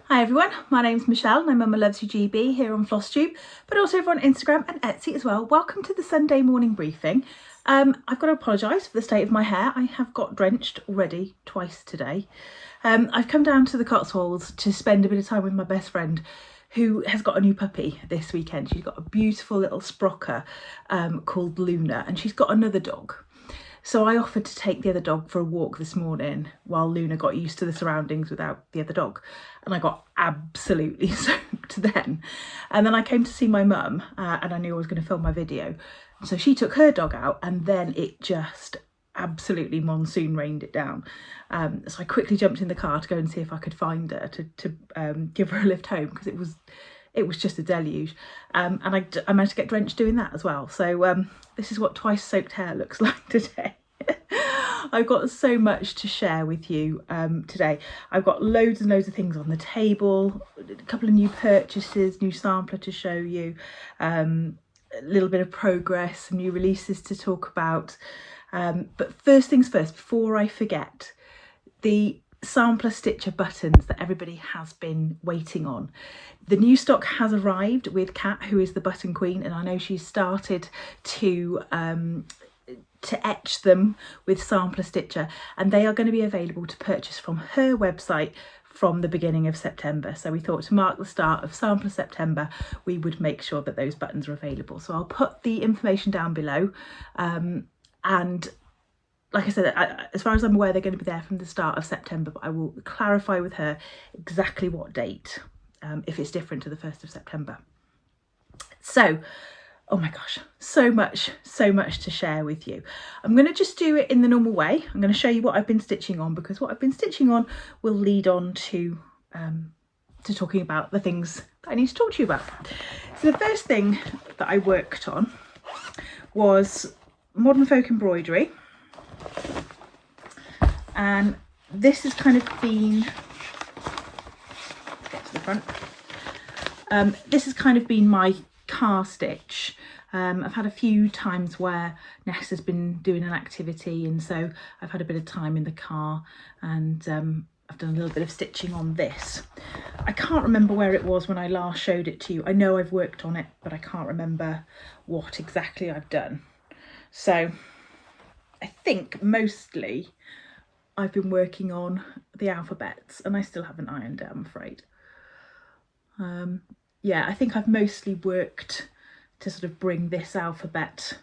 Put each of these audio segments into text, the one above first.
Hi everyone, my name's Michelle and I'm Mama Loves You GB here on FlossTube, but also over on Instagram and Etsy as well. Welcome to the Sunday morning briefing. I've got to apologise for the state of my hair. I have got drenched already twice today. I've come down to the Cotswolds to spend a bit of time with my best friend who has got a new puppy this weekend. She's got a beautiful little sprocker called Luna, and she's got another dog. So I offered to take the other dog for a walk this morning while Luna got used to the surroundings without the other dog. And I got absolutely soaked then. And then I came to see my mum and I knew I was going to film my video. So she took her dog out and then it just absolutely monsoon rained it down. So I quickly jumped in the car to go and see if I could find her to give her a lift home, because it was just a deluge. And I managed to get drenched doing that as well. So this is what twice soaked hair looks like today. I've got so much to share with you today. I've got loads and loads of things on the table, a couple of new purchases, new sampler to show you, a little bit of progress, some new releases to talk about. But first things first, before I forget, the sampler stitcher buttons that everybody has been waiting on. The new stock has arrived with Kat, who is the button queen, and I know she's started to etch them with sampler stitcher, and they are going to be available to purchase from her website from the beginning of September. So we thought to mark the start of Sampler September, we would make sure that those buttons are available. So I'll put the information down below, and like I said, as far as I'm aware, they're going to be there from the start of September, but I will clarify with her exactly what date, if it's different to the 1st of September. So, oh my gosh, so much to share with you. I'm going to just do it in the normal way. I'm going to show you what I've been stitching on, because what I've been stitching on will lead on to talking about the things that I need to talk to you about. So the first thing that I worked on was Modern Folk Embroidery. And this has kind of been, let's get to the front. This has kind of been my car stitch. I've had a few times where Ness has been doing an activity, and so I've had a bit of time in the car, and I've done a little bit of stitching on this. I can't remember where it was when I last showed it to you. I know I've worked on it, but I can't remember what exactly I've done. So I think mostly I've been working on the alphabets, and I still haven't ironed it, I'm afraid. Yeah, I think I've mostly worked to sort of bring this alphabet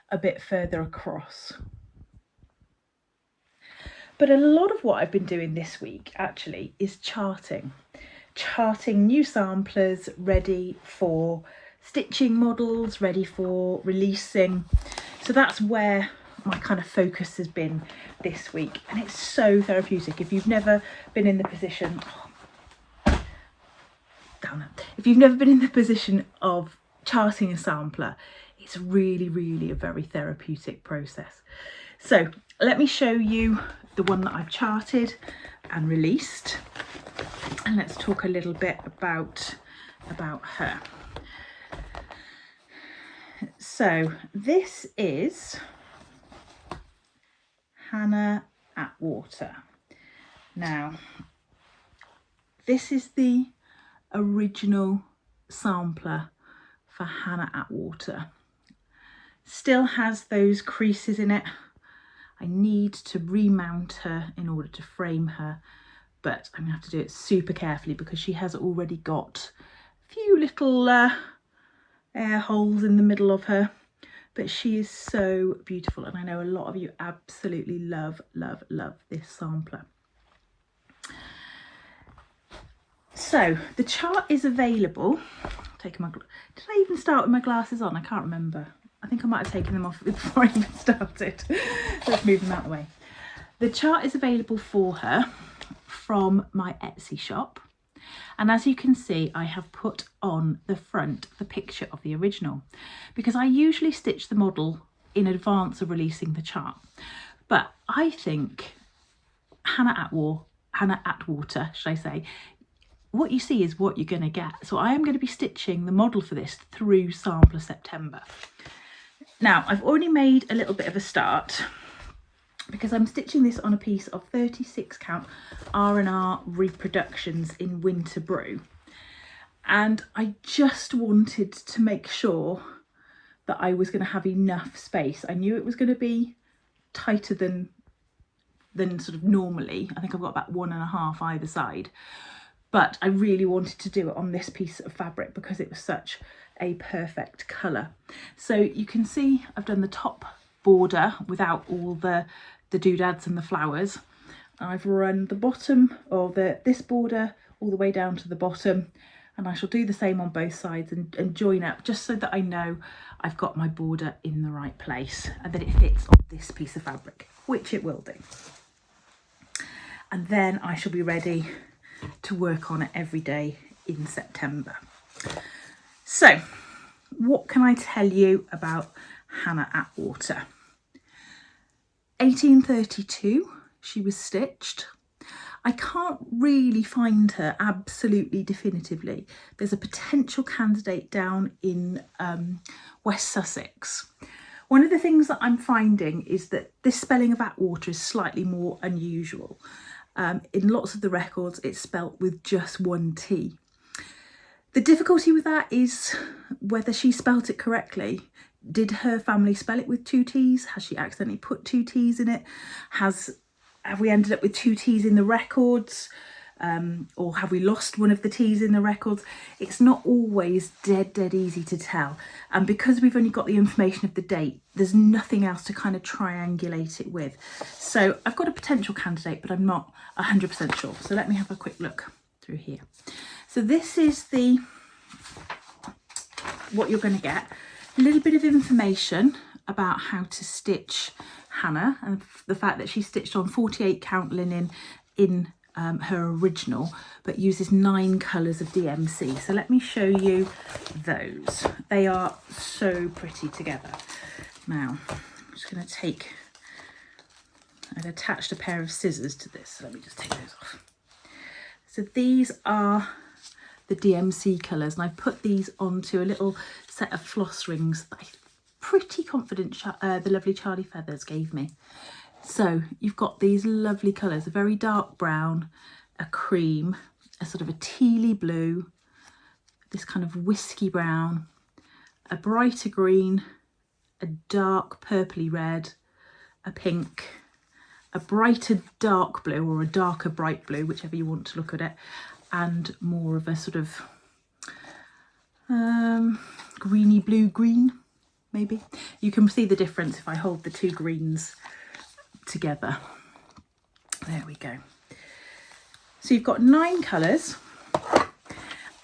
a bit further across. But a lot of what I've been doing this week actually is charting new samplers ready for stitching models, ready for releasing. So that's where my kind of focus has been this week, and it's so therapeutic. If you've never been in the position, if you've never been in the position of charting a sampler, it's really a very therapeutic process. So let me show you the one that I've charted and released, and let's talk a little bit about her. So this is Hannah Attwater. Now, this is the original sampler for Hannah Attwater. Still has those creases in it. I need to remount her in order to frame her, but I'm gonna have to do it super carefully because she has already got a few little air holes in the middle of her, but she is so beautiful, and I know a lot of you absolutely love this sampler. So the chart is available. Did I even start with my glasses on? I can't remember. I think I might have taken them off before I even started. Let's move them out of the way. The chart is available for her from my Etsy shop. And as you can see, I have put on the front the picture of the original, because I usually stitch the model in advance of releasing the chart. But I think Hannah Attwater, should I say, what you see is what you're going to get. So I am going to be stitching the model for this through Sampler September. Now, I've already made a little bit of a start because I'm stitching this on a piece of 36 count R&R reproductions in Winter Brew, and I just wanted to make sure that I was going to have enough space. I knew it was going to be tighter than sort of normally. I think I've got about 1.5 either side, but I really wanted to do it on this piece of fabric because it was such a perfect colour. So you can see I've done the top border without all the doodads and the flowers. I've run the bottom of this border all the way down to the bottom, and I shall do the same on both sides and join up just so that I know I've got my border in the right place and that it fits on this piece of fabric, which it will do. And then I shall be ready to work on it every day in September. So what can I tell you about Hannah Attwater? 1832 she was stitched. I can't really find her absolutely definitively. There's a potential candidate down in West Sussex. One of the things that I'm finding is that this spelling of Attwater is slightly more unusual. In lots of the records it's spelt with just one T. The difficulty with that is whether she spelt it correctly. Did her family spell it with 2 T's? Has she accidentally put 2 T's in it? Have we ended up with 2 T's in the records? Or have we lost one of the T's in the records? It's not always dead easy to tell. And because we've only got the information of the date, there's nothing else to kind of triangulate it with. So I've got a potential candidate, but I'm not 100% sure. So let me have a quick look through here. So this is what you're going to get. A little bit of information about how to stitch Hannah and the fact that she stitched on 48 count linen in her original, but uses 9 colours of DMC. So let me show you those. They are so pretty together. Now I'm just going to take, I've attached a pair of scissors to this, so let me just take those off. So these are the DMC colours, and I've put these onto a little set of floss rings that I'm pretty confident the lovely Charlie Feathers gave me. So you've got these lovely colours, a very dark brown, a cream, a sort of a tealy blue, this kind of whiskey brown, a brighter green, a dark purpley red, a pink, a brighter dark blue or a darker bright blue, whichever you want to look at it, and more of a sort of greeny blue green, maybe. You can see the difference if I hold the 2 greens together. There we go. So you've got 9 colours,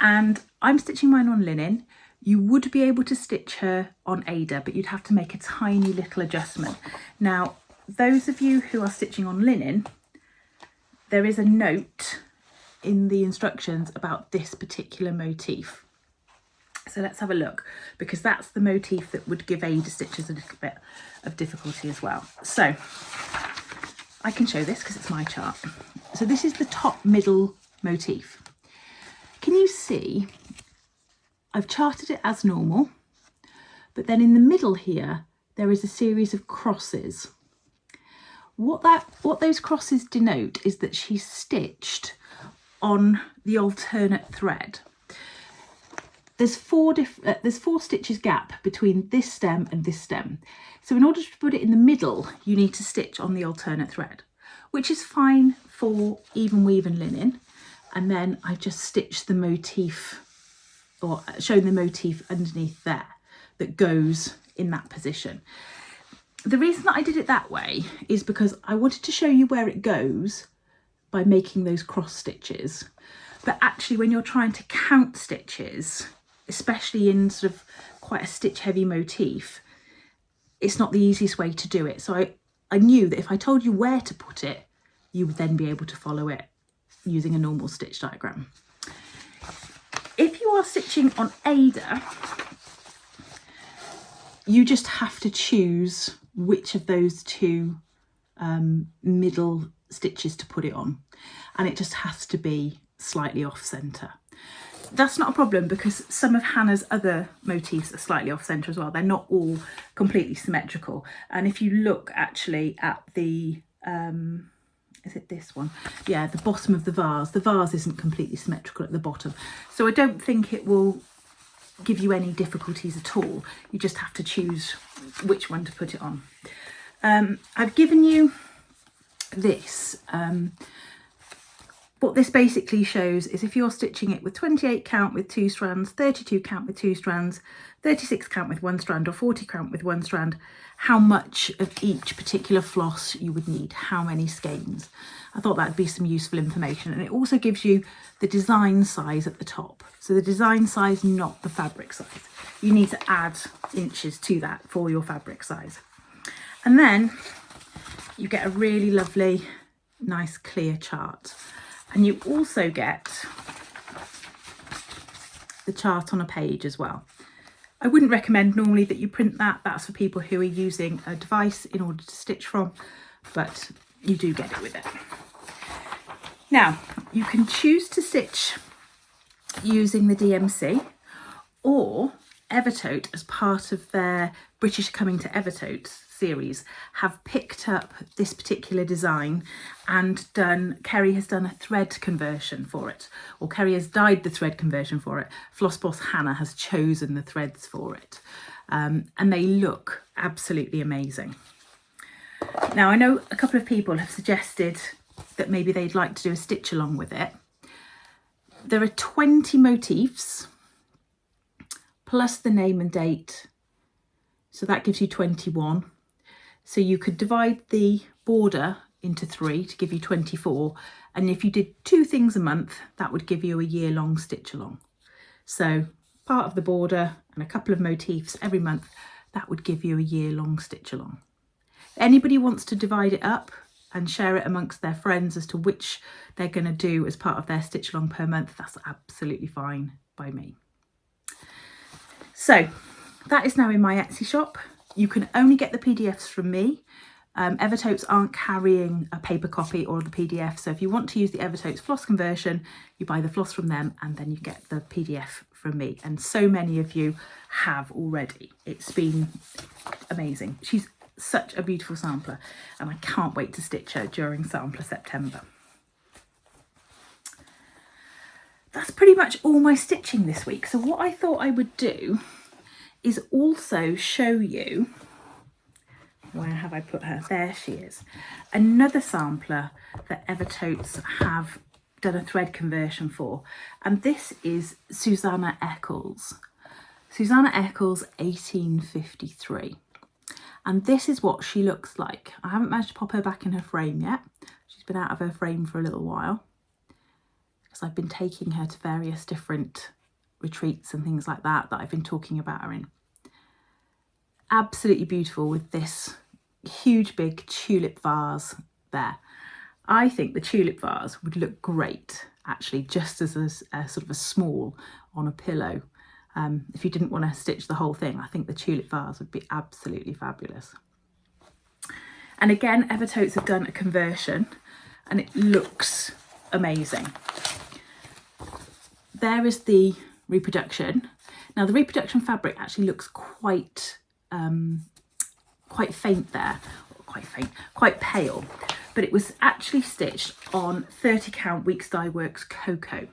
and I'm stitching mine on linen. You would be able to stitch her on Ada, but you'd have to make a tiny little adjustment. Now, those of you who are stitching on linen, there is a note in the instructions about this particular motif. So let's have a look, because that's the motif that would give Ada stitches a little bit of difficulty as well. So I can show this because it's my chart. So this is the top middle motif. Can you see I've charted it as normal, but then in the middle here there is a series of crosses. What those crosses denote is that she's stitched on the alternate thread. There's 4 stitches gap between this stem and this stem. So in order to put it in the middle, you need to stitch on the alternate thread, which is fine for even weave and linen. And then I just stitched the motif, or shown the motif underneath there that goes in that position. The reason that I did it that way is because I wanted to show you where it goes by making those cross stitches. But actually when you're trying to count stitches, especially in sort of quite a stitch heavy motif, it's not the easiest way to do it. So I knew that if I told you where to put it, you would then be able to follow it using a normal stitch diagram. If you are stitching on Ada, you just have to choose which of those 2 middle stitches to put it on, and it just has to be slightly off center. that's not a problem because some of Hannah's other motifs are slightly off centre as well. They're not all completely symmetrical. And if you look actually at the, is it this one? Yeah, the bottom of the vase isn't completely symmetrical at the bottom. So I don't think it will give you any difficulties at all. You just have to choose which one to put it on. I've given you this. What this basically shows is if you're stitching it with 28 count with 2 strands, 32 count with 2 strands, 36 count with 1 strand or 40 count with 1 strand, how much of each particular floss you would need, how many skeins. I thought that'd be some useful information, and it also gives you the design size at the top. So the design size, not the fabric size. You need to add inches to that for your fabric size. And then you get a really lovely, nice clear chart. And you also get the chart on a page as well. I wouldn't recommend normally that you print that. That's for people who are using a device in order to stitch from, but you do get it with it. Now, you can choose to stitch using the DMC, or Evertote, as part of their British Coming to Evertote series, have picked up this particular design and Kerry has done a thread conversion for it, or Kerry has dyed the thread conversion for it. Floss Boss Hannah has chosen the threads for it, and they look absolutely amazing. Now, I know a couple of people have suggested that maybe they'd like to do a stitch along with it. There are 20 motifs plus the name and date, so that gives you 21. So you could divide the border into 3 to give you 24. And if you did 2 things a month, that would give you a year-long stitch along. So part of the border and a couple of motifs every month, that would give you a year-long stitch along. If anybody wants to divide it up and share it amongst their friends as to which they're going to do as part of their stitch along per month, that's absolutely fine by me. So that is now in my Etsy shop. You can only get the PDFs from me. Evertotes aren't carrying a paper copy or the PDF. So if you want to use the Evertotes floss conversion, you buy the floss from them and then you get the PDF from me. And so many of you have already. It's been amazing. She's such a beautiful sampler and I can't wait to stitch her during Sampler September. That's pretty much all my stitching this week. So what I thought I would do is also show you, where have I put her? There she is. Another sampler that Evertotes have done a thread conversion for. And this is Susanna Eckles. Susanna Eckles, 1853. And this is what she looks like. I haven't managed to pop her back in her frame yet. She's been out of her frame for a little while, because I've been taking her to various different retreats and things like that I've been talking about her in. Absolutely beautiful with this huge big tulip vase there. I think the tulip vase would look great actually just as a sort of a small on a pillow. If you didn't want to stitch the whole thing, I think the tulip vase would be absolutely fabulous. And again, Evertotes have done a conversion and it looks amazing. There is the reproduction. Now the reproduction fabric actually looks quite faint there, quite pale, but it was actually stitched on 30 count Weeks Dye Works Cocoa,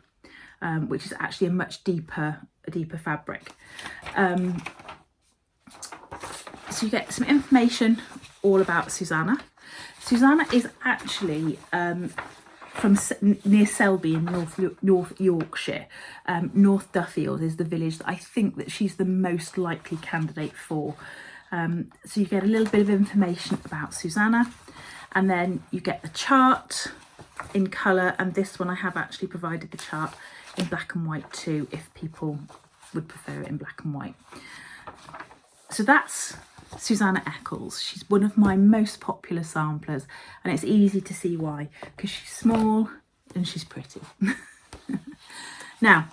which is actually a much deeper fabric. So you get some information all about Susanna. Susanna is actually from near Selby in North Yorkshire. North Duffield is the village that I think that she's the most likely candidate for. So you get a little bit of information about Susanna, and then you get the chart in colour, and this one I have actually provided the chart in black and white too, if people would prefer it in black and white. So that's Susanna Eckles. She's one of my most popular samplers, and it's easy to see why, because she's small and she's pretty. Now,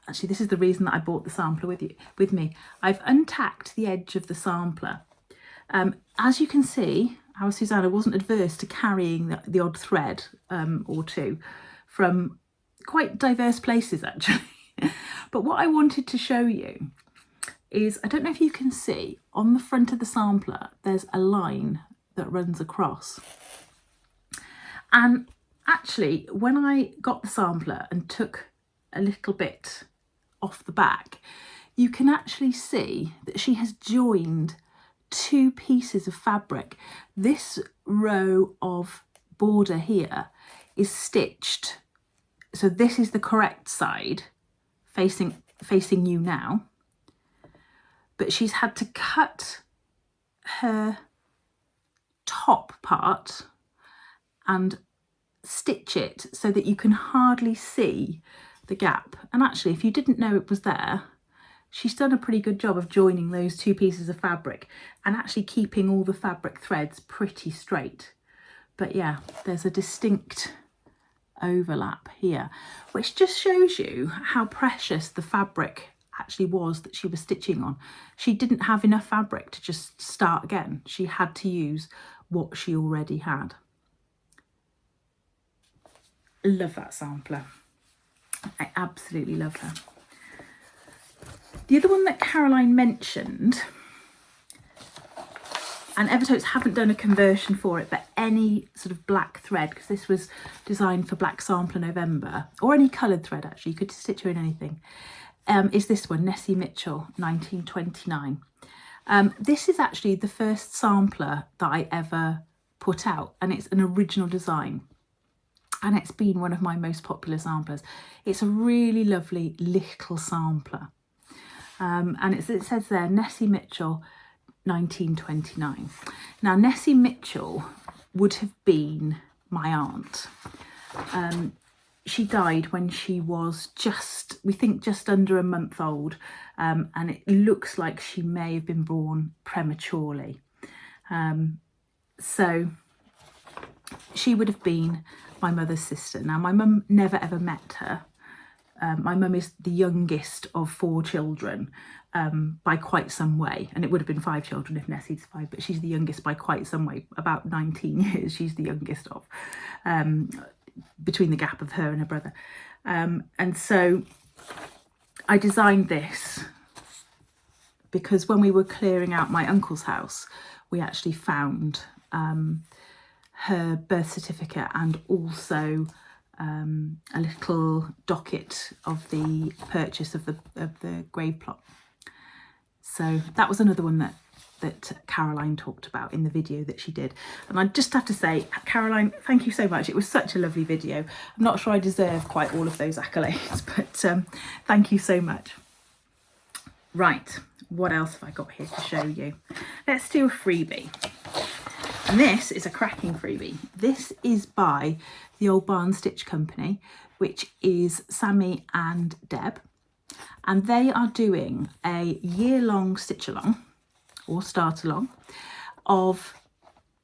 actually this is the reason that I bought the sampler with me. I've untacked the edge of the sampler. As you can see, our Susanna wasn't adverse to carrying the odd thread or two from quite diverse places actually. But what I wanted to show you is, I don't know if you can see on the front of the sampler, there's a line that runs across. And actually, when I got the sampler and took a little bit off the back, you can actually see that she has joined two pieces of fabric. This row of border here is stitched. So this is the correct side facing you now. But she's had to cut her top part and stitch it so that you can hardly see the gap. And actually, if you didn't know it was there, she's done a pretty good job of joining those two pieces of fabric and actually keeping all the fabric threads pretty straight. But yeah, there's a distinct overlap here, which just shows you how precious the fabric actually was that she was stitching on. She didn't have enough fabric to just start again. She had to use what she already had. Love that sampler. I absolutely love her. The other one that Caroline mentioned, and Evertotes haven't done a conversion for it, but any sort of black thread, because this was designed for Black Sampler November, or any coloured thread actually, you could stitch her in anything, is this one, Nessie Mitchell, 1929. This is actually the first sampler that I ever put out, and it's an original design. And it's been one of my most popular samplers. It's a really lovely little sampler. And it says there, Nessie Mitchell, 1929. Now, Nessie Mitchell would have been my aunt. She died when she was we think just under a month old. And it looks like she may have been born prematurely. So she would have been my mother's sister. Now, my mum never ever met her. My mum is the youngest of 4 children by quite some way, and it would have been 5 children if Nessie's 5, but she's the youngest by quite some way, about 19 years she's the youngest of, between the gap of her and her brother. And so I designed this because when we were clearing out my uncle's house, we actually found her birth certificate and also a little docket of the purchase of the grave plot. So that was another one that Caroline talked about in the video that she did. And I just have to say, Caroline, thank you so much. It was such a lovely video. I'm not sure I deserve quite all of those accolades, but thank you so much. Right, what else have I got here to show you? Let's do a freebie. And this is a cracking freebie. This is by the Old Barn Stitch Company, which is Sammy and Deb. And they are doing a year-long stitch along or start along of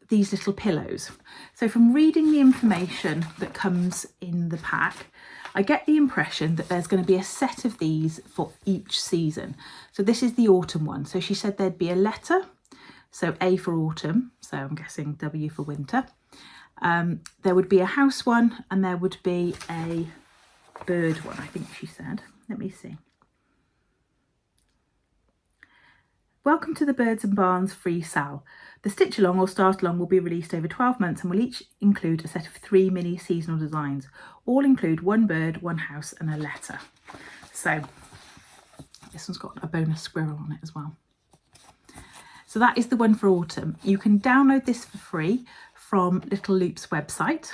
these little pillows. So from reading the information that comes in the pack, I get the impression that there's going to be a set of these for each season. So this is the autumn one. So she said there'd be a letter. So A for autumn, so I'm guessing W for winter. There would be a house one and there would be a bird one, I think she said. Let me see. Welcome to the Birds and Barns free sale. The stitch along or start along will be released over 12 months and will each include a set of 3 mini seasonal designs. All include 1 bird, 1 house and a letter. So this one's got a bonus squirrel on it as well. So that is the one for autumn. You can download this for free from Little Loop's website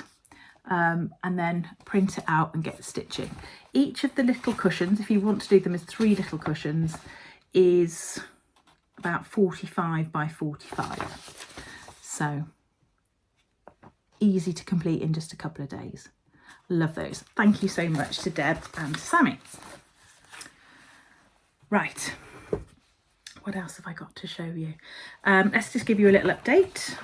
and then print it out and get stitching. Each of the little cushions, if you want to do them as 3 little cushions, is about 45 by 45. So easy to complete in just a couple of days. Love those. Thank you so much to Deb and to Sammy. Right. What else have I got to show you? Let's just give you a little update.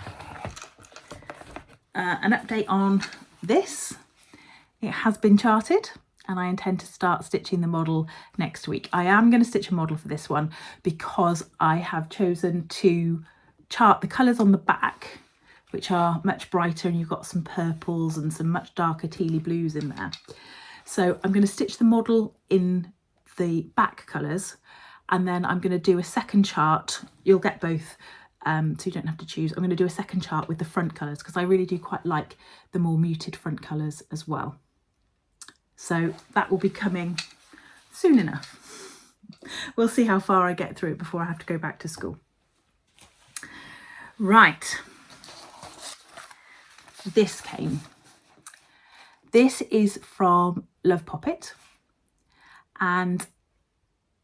An update on this. It has been charted and I intend to start stitching the model next week. I am going to stitch a model for this one because I have chosen to chart the colours on the back, which are much brighter, and you've got some purples and some much darker tealy blues in there. So I'm going to stitch the model in the back colours, and then I'm going to do a second chart. You'll get both, so you don't have to choose. I'm going to do a second chart with the front colours because I really do quite like the more muted front colours as well. So that will be coming soon enough. We'll see how far I get through it before I have to go back to school. Right, this came. This is from Love Poppet, and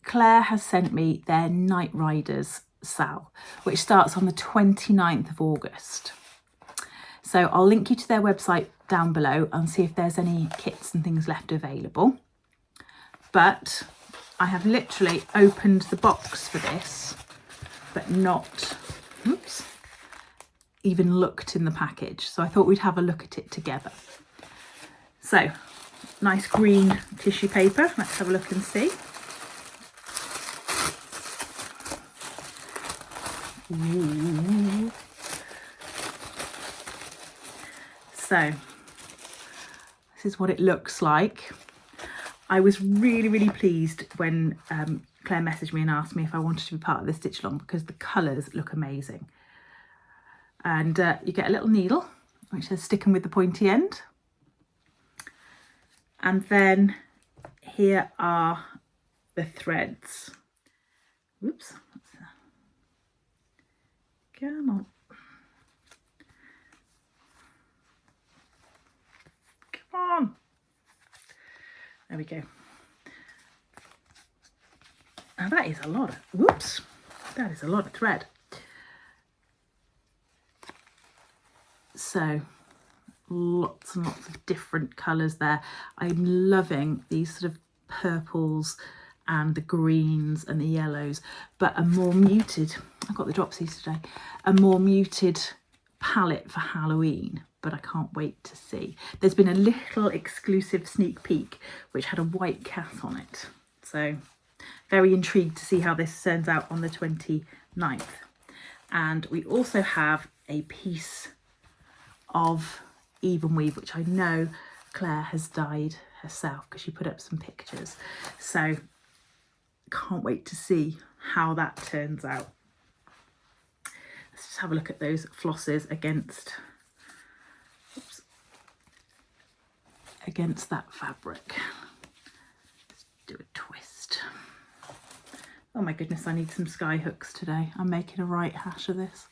Claire has sent me their Night Riders sale, which starts on the 29th of August. So I'll link you to their website down below and see if there's any kits and things left available. But I have literally opened the box for this, but not, oops, even looked in the package. So I thought we'd have a look at it together. So, nice green tissue paper. Let's have a look and see. Ooh. So, this is what it looks like. I was really pleased when Claire messaged me and asked me if I wanted to be part of the stitch along because the colours look amazing. And you get a little needle, which says sticking with the pointy end. And then here are the threads. Whoops. Come on. Come on. There we go. Now that is a lot of, whoops, that is a lot of thread. So lots and lots of different colours there. I'm loving these sort of purples and the greens and the yellows, but a more muted, I've got the dropsies today, a more muted palette for Halloween, but I can't wait to see. There's been a little exclusive sneak peek which had a white cat on it. So very intrigued to see how this turns out on the 29th. And we also have a piece of even weave, which I know Claire has dyed herself because she put up some pictures. So can't wait to see how that turns out. Let's just have a look at those flosses against, oops, against that fabric. Let's do a twist. Oh my goodness, I need some sky hooks today. I'm making a right hash of this.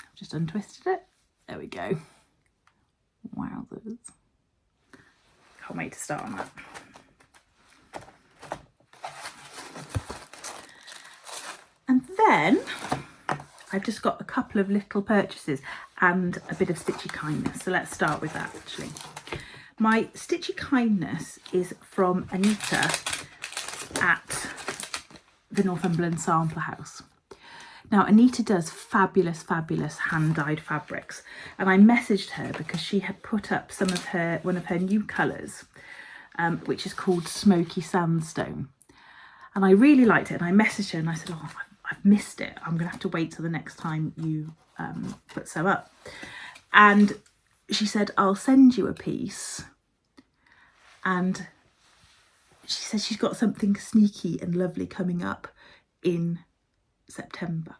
I've just untwisted it. There we go. Wowzers. Can't wait to start on that. And then I've just got a couple of little purchases and a bit of Stitchy Kindness. So let's start with that actually. My Stitchy Kindness is from Anita at the Northumberland Sampler House. Now Anita does fabulous hand-dyed fabrics, and I messaged her because she had put up some of her, one of her new colours, which is called Smoky Sandstone. And I really liked it, and I messaged her and I said, oh, I've missed it. I'm gonna have to wait till the next time you put some up. And she said, I'll send you a piece. And she said she's got something sneaky and lovely coming up in September.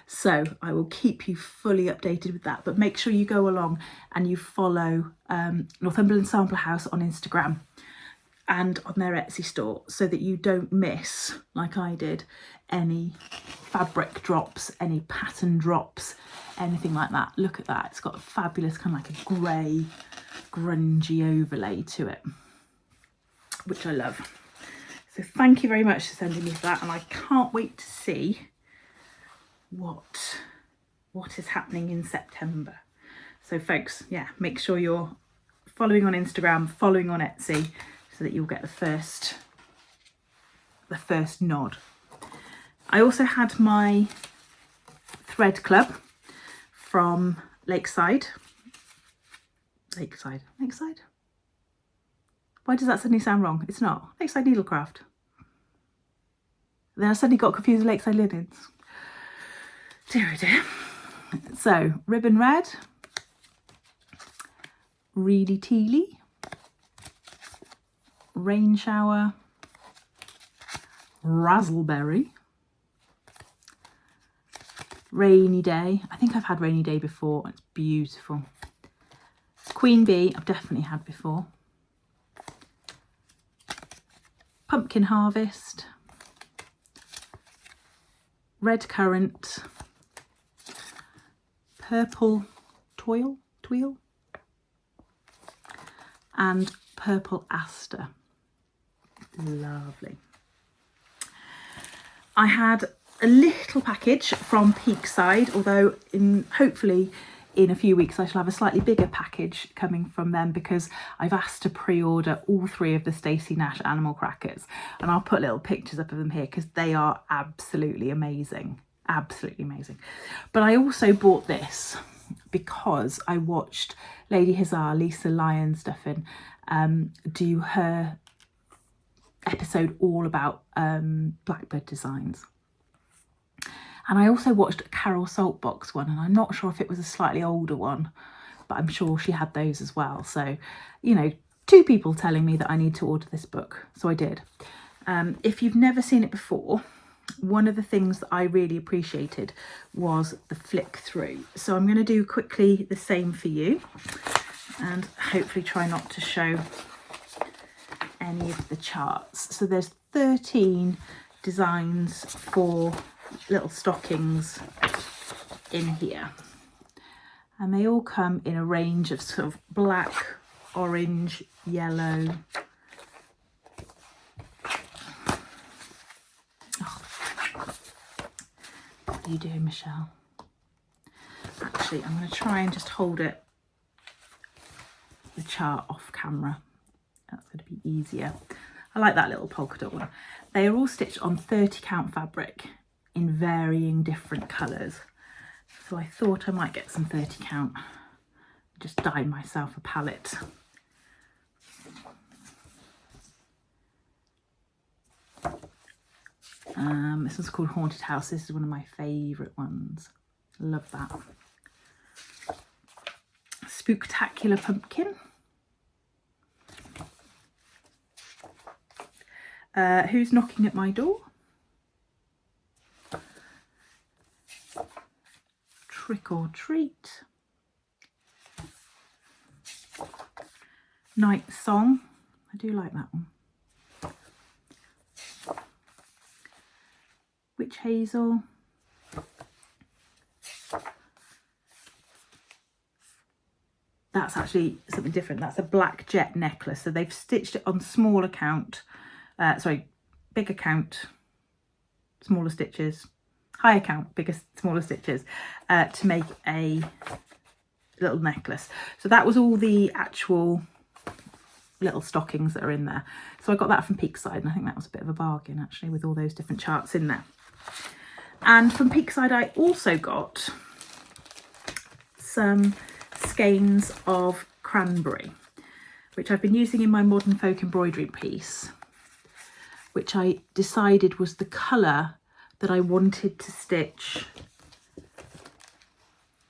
So I will keep you fully updated with that, but make sure you go along and you follow Northumberland Sampler House on Instagram and on their Etsy store so that you don't miss, like I did, any fabric drops, any pattern drops, anything like that. Look at that, it's got a fabulous kind of like a grey grungy overlay to it, which I love. So thank you very much for sending me that, and I can't wait to see what is happening in September. So folks, yeah, make sure you're following on Instagram, following on Etsy, so that you'll get the first nod. I also had my thread club from Lakeside. Why does that suddenly sound wrong? It's not. Lakeside Needlecraft. Then I suddenly got confused with Lakeside Linens. Dear oh dear. So, Ribbon Red, Reedy Tealy, Rain Shower, Razzleberry, Rainy Day. I think I've had Rainy Day before. It's beautiful. Queen Bee, I've definitely had before. Pumpkin Harvest, Red Currant, Purple Tweel, and Purple Aster. Lovely. I had a little package from Peakside, although hopefully in a few weeks I shall have a slightly bigger package coming from them, because I've asked to pre-order all 3 of the Stacey Nash animal crackers, and I'll put little pictures up of them here because they are absolutely amazing. Absolutely amazing. But I also bought this because I watched Lady Hussar, Lisa Lionstuffin, do her episode all about blackbird designs. And I also watched a Carol Saltbox one, and I'm not sure if it was a slightly older one, but I'm sure she had those as well. So, you know, 2 people telling me that I need to order this book. So I did. If you've never seen it before, one of the things that I really appreciated was the flick through. So I'm going to do quickly the same for you, and hopefully try not to show any of the charts. So there's 13 designs for little stockings in here, and they all come in a range of sort of black, orange, yellow. Oh. What are you doing, Michelle? Actually, I'm going to try and just hold the chart off camera. That's going to be easier. I like that little polka dot one. They are all stitched on 30 count fabric in varying different colours. So I thought I might get some 30 count. Just dye myself a palette. This one's called Haunted House. This is one of my favourite ones. Love that. Spooktacular Pumpkin. Who's Knocking at My Door? Trick or Treat. Night Song. I do like that one. Witch Hazel. That's actually something different. That's a black jet necklace. So they've stitched it on smaller count, bigger count, smaller stitches, higher count, bigger, smaller stitches, to make a little necklace. So that was all the actual little stockings that are in there. So I got that from Peakside, and I think that was a bit of a bargain actually, with all those different charts in there. And from Peakside I also got some skeins of cranberry, which I've been using in my modern folk embroidery piece, which I decided was the colour that I wanted to stitch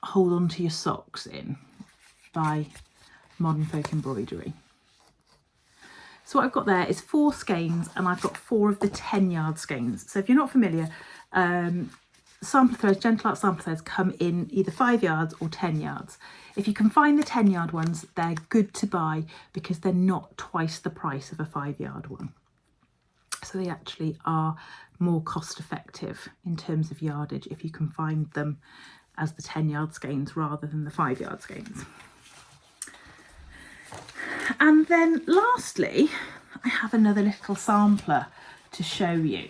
Hold On To Your Socks in by Modern Folk Embroidery. So what I've got there is 4 skeins, and I've got 4 of the 10-yard skeins. So if you're not familiar, sample threads, gentle art sample threads come in either 5 yards or 10 yards. If you can find the 10-yard ones, they're good to buy because they're not twice the price of a 5-yard one. So they actually are more cost effective in terms of yardage if you can find them as the 10-yard skeins rather than the 5-yard skeins. And then lastly, I have another little sampler to show you.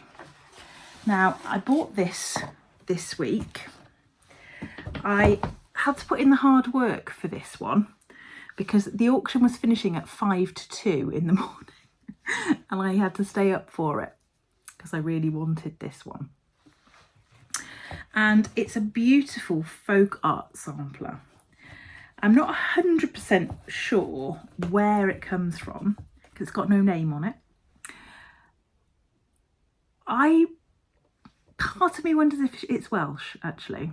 Now, I bought this week. I had to put in the hard work for this one because the auction was finishing at 1 to 2 in the morning and I had to stay up for it because I really wanted this one. And it's a beautiful folk art sampler. I'm not 100% sure where it comes from because it's got no name on it. Part of me wonders if it's Welsh, actually.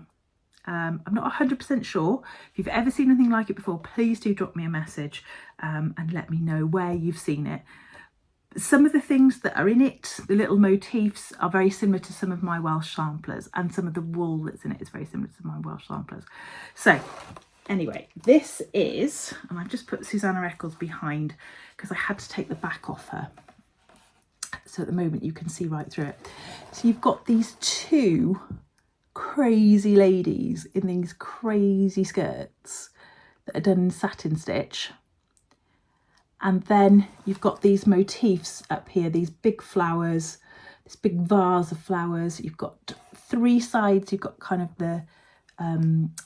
I'm not 100% sure. If you've ever seen anything like it before, please do drop me a message and let me know where you've seen it. Some of the things that are in it, the little motifs, are very similar to some of my Welsh samplers, and some of the wool that's in it is very similar to my Welsh samplers. So anyway, this is, and I've just put Susanna Eckles behind because I had to take the back off her. So at the moment you can see right through it. So you've got these two crazy ladies in these crazy skirts that are done in satin stitch. And then you've got these motifs up here, these big flowers, this big vase of flowers. You've got three sides, you've got kind of the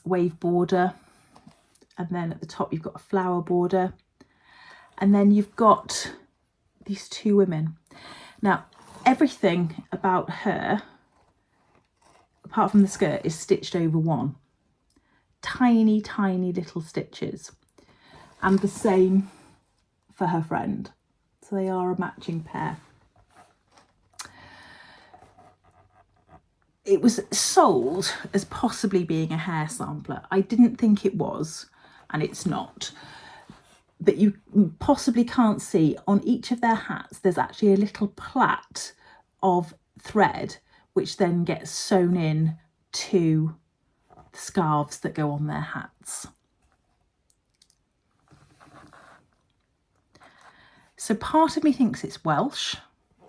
wave border. And then at the top, you've got a flower border. And then you've got these two women. Now, everything about her, apart from the skirt, is stitched over one. Tiny, tiny little stitches. And the same for her friend. So they are a matching pair. It was sold as possibly being a hair sampler. I didn't think it was, and it's not. But you possibly can't see on each of their hats, there's actually a little plait of thread, which then gets sewn in to the scarves that go on their hats. So part of me thinks it's Welsh,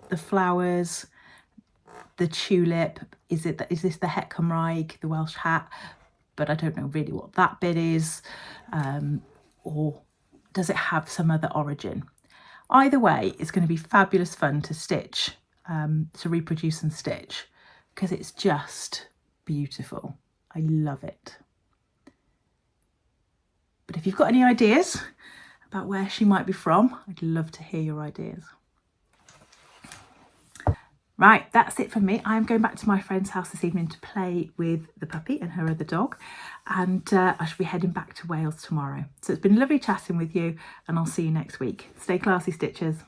the flowers, the tulip. Is this the Het Cymraeg, the Welsh hat? But I don't know really what that bit is, or does it have some other origin? Either way, it's going to be fabulous fun to stitch, to reproduce and stitch, because it's just beautiful. I love it. But if you've got any ideas about where she might be from, I'd love to hear your ideas. Right, that's it from me. I'm going back to my friend's house this evening to play with the puppy and her other dog, and I shall be heading back to Wales tomorrow. So it's been lovely chatting with you, and I'll see you next week. Stay classy, stitchers.